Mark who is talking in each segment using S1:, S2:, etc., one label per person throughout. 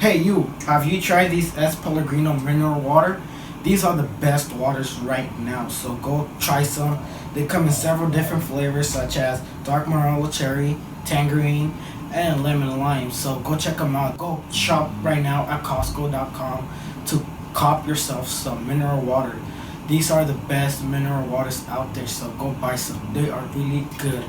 S1: Hey you, have you tried these S Pellegrino mineral water? These are the best waters right now, so go try some. They come in several different flavors such as dark marmalade cherry, tangerine, and lemon lime. So go check them out. Go shop right now at Costco.com to cop yourself some mineral water. These are the best mineral waters out there, so go buy some. They are really good.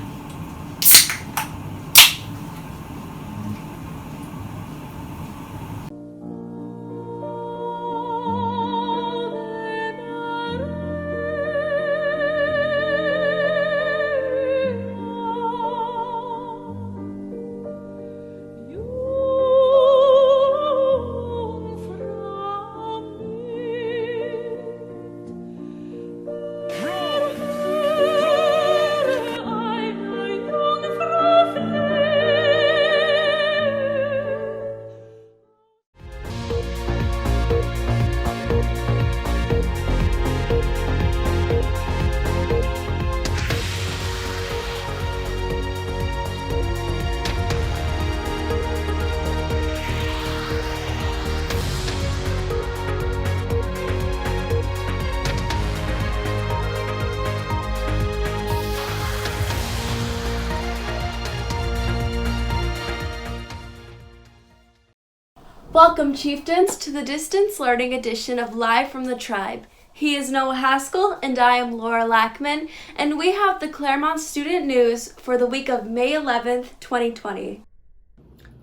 S2: Welcome, chieftains, to the distance learning edition of Live from the Tribe. He is Noah Haskell, and I am Laura Lackman, and we have the Clairemont student news for the week of May 11th, 2020.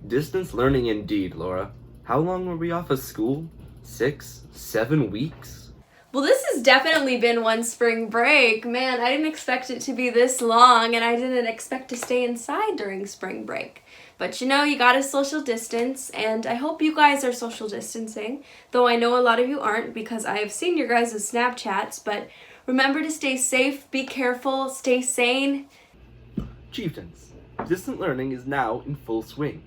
S3: Distance learning indeed, Laura. How long were we off of school? 6, 7 weeks?
S2: Well, this has definitely been one spring break. Man, I didn't expect it to be this long, and I didn't expect to stay inside during spring break. But you know, you gotta social distance, and I hope you guys are social distancing, though I know a lot of you aren't because I have seen your guys' Snapchats, but remember to stay safe, be careful, stay sane.
S3: Chieftains, distant learning is now in full swing.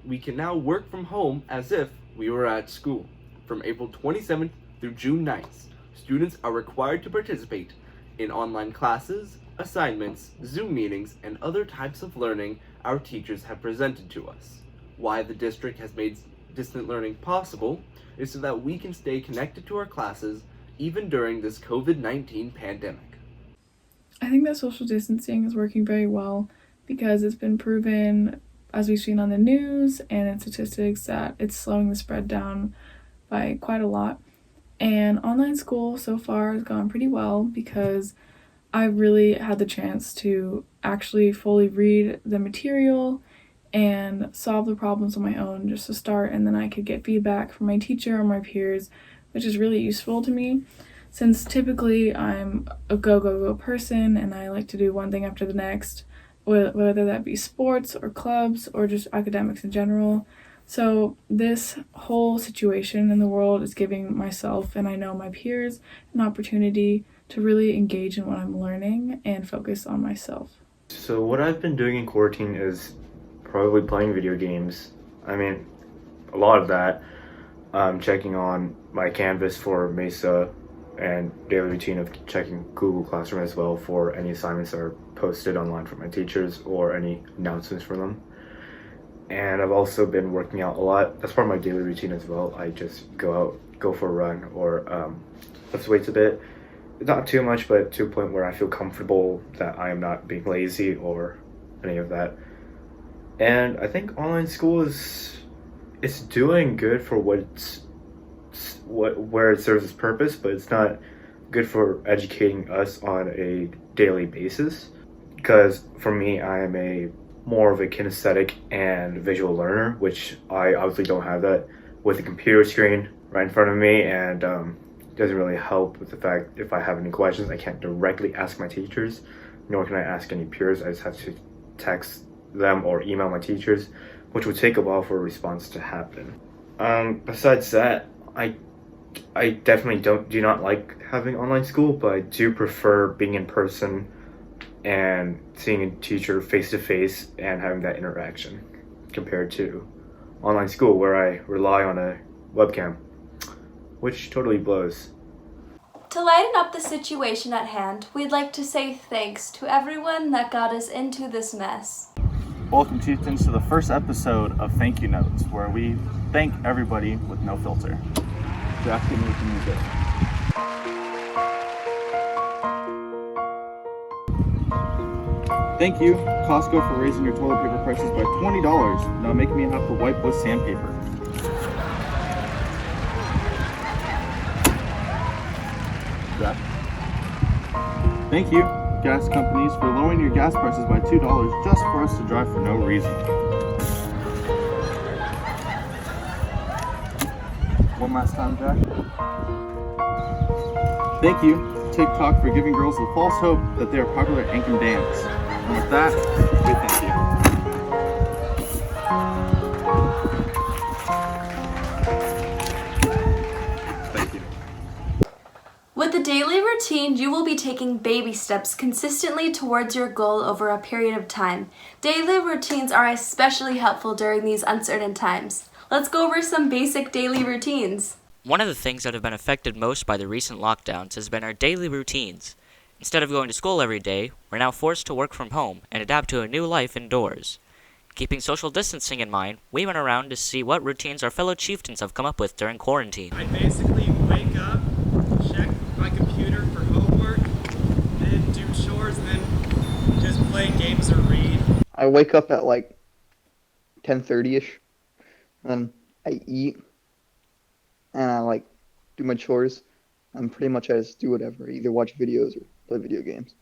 S3: We can now work from home as if we were at school. From April 27th through June 9th, students are required to participate in online classes, assignments, Zoom meetings, and other types of learning our teachers have presented to us. Why the district has made distant learning possible is so that we can stay connected to our classes even during this COVID-19 pandemic.
S4: I think that social distancing is working very well because it's been proven, as we've seen on the news and in statistics, that it's slowing the spread down by quite a lot. And online school so far has gone pretty well because I really had the chance to actually fully read the material and solve the problems on my own just to start, and then I could get feedback from my teacher or my peers, which is really useful to me since typically I'm a go person and I like to do one thing after the next, whether that be sports or clubs or just academics in general. So this whole situation in the world is giving myself, and I know my peers, an opportunity to really engage in what I'm learning and focus on myself.
S5: So what I've been doing in quarantine is probably playing video games. I mean, a lot of that. Checking on my Canvas for Mesa and daily routine of checking Google Classroom as well for any assignments that are posted online from my teachers or any announcements from them. And I've also been working out a lot. That's part of my daily routine as well. I just go out, go for a run, or lift weights a bit. Not too much, but to a point where I feel comfortable that I am not being lazy or any of that. And I think online school it's doing good for where it serves its purpose, but it's not good for educating us on a daily basis. Because for me, I am more of a kinesthetic and visual learner, which I obviously don't have that with a computer screen right in front of me, and doesn't really help with the fact if I have any questions, I can't directly ask my teachers, nor can I ask any peers. I just have to text them or email my teachers, which would take a while for a response to happen. Besides that, I definitely do not like having online school, but I do prefer being in person and seeing a teacher face to face and having that interaction compared to online school where I rely on a webcam, which totally blows.
S2: To lighten up the situation at hand, we'd like to say thanks to everyone that got us into this mess.
S6: Welcome, Chieftains, to the first episode of Thank You Notes, where we thank everybody with no filter. Jack, give me the music. Thank you, Costco, for raising your toilet paper prices by $20, now making me have to wipe with sandpaper. Jack. Thank you, gas companies, for lowering your gas prices by $2 just for us to drive for no reason. One last time, Jack. Thank you, TikTok, for giving girls the false hope that they are popular and can dance. And with that, we thank you. Thank you.
S2: With a daily routine, you will be taking baby steps consistently towards your goal over a period of time. Daily routines are especially helpful during these uncertain times. Let's go over some basic daily routines.
S7: One of the things that have been affected most by the recent lockdowns has been our daily routines. Instead of going to school every day, we're now forced to work from home and adapt to a new life indoors. Keeping social distancing in mind, we went around to see what routines our fellow chieftains have come up with during quarantine.
S8: I basically wake up, check my computer for homework, then do chores, and then just play games or read.
S9: I wake up at like 10:30ish, and then I eat, and I like do my chores, and pretty much I just do whatever, either watch videos or play video games.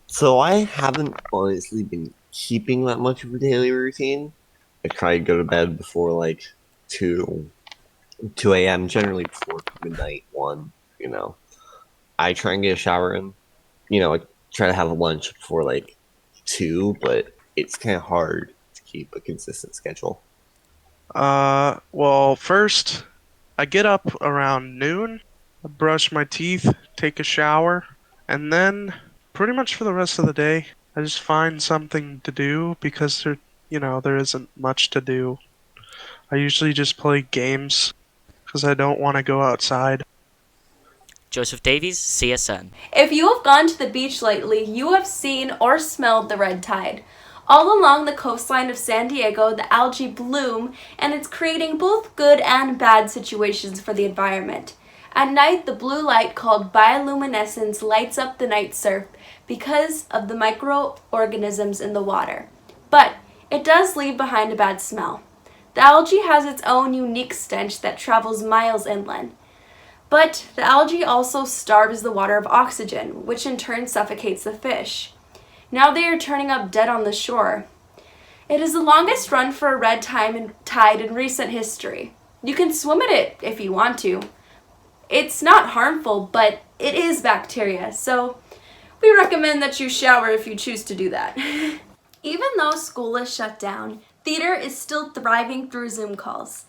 S10: So I haven't honestly been keeping that much of a daily routine. I try to go to bed before like 2 a.m., generally before midnight, 1, you know. I try and get a shower in. You know, I try to have lunch before like 2, but it's kind of hard to keep a consistent schedule.
S8: Well, first, I get up around noon, I brush my teeth, take a shower, and then pretty much for the rest of the day, I just find something to do because there isn't much to do. I usually just play games because I don't want to go outside.
S7: Joseph Davies, CSN.
S2: If you have gone to the beach lately, you have seen or smelled the red tide. All along the coastline of San Diego, the algae bloom, and it's creating both good and bad situations for the environment. At night, the blue light called bioluminescence lights up the night surf because of the microorganisms in the water. But it does leave behind a bad smell. The algae has its own unique stench that travels miles inland. But the algae also starves the water of oxygen, which in turn suffocates the fish. Now they are turning up dead on the shore. It is the longest run for a red tide in recent history. You can swim at it if you want to. It's not harmful, but it is bacteria, so we recommend that you shower if you choose to do that. Even though school is shut down, theater is still thriving through Zoom calls.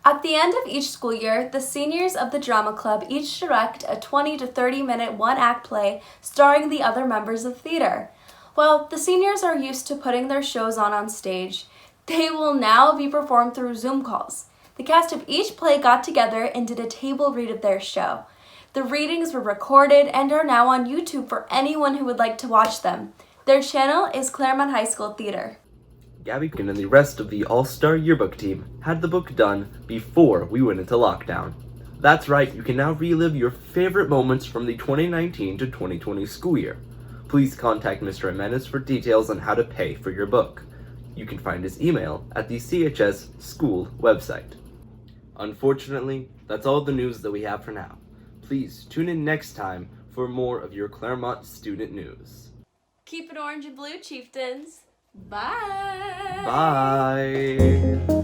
S2: At the end of each school year, the seniors of the drama club each direct a 20 to 30 minute one-act play starring the other members of theater. While the seniors are used to putting their shows on stage, they will now be performed through Zoom calls. The cast of each play got together and did a table read of their show. The readings were recorded and are now on YouTube for anyone who would like to watch them. Their channel is Clairemont High School Theater.
S3: Gabby and the rest of the All-Star Yearbook team had the book done before we went into lockdown. That's right, you can now relive your favorite moments from the 2019 to 2020 school year. Please contact Mr. Jimenez for details on how to pay for your book. You can find his email at the CHS school website. Unfortunately, that's all the news that we have for now. Please tune in next time for more of your Clairemont student news.
S2: Keep it orange and blue, chieftains. Bye!
S3: Bye!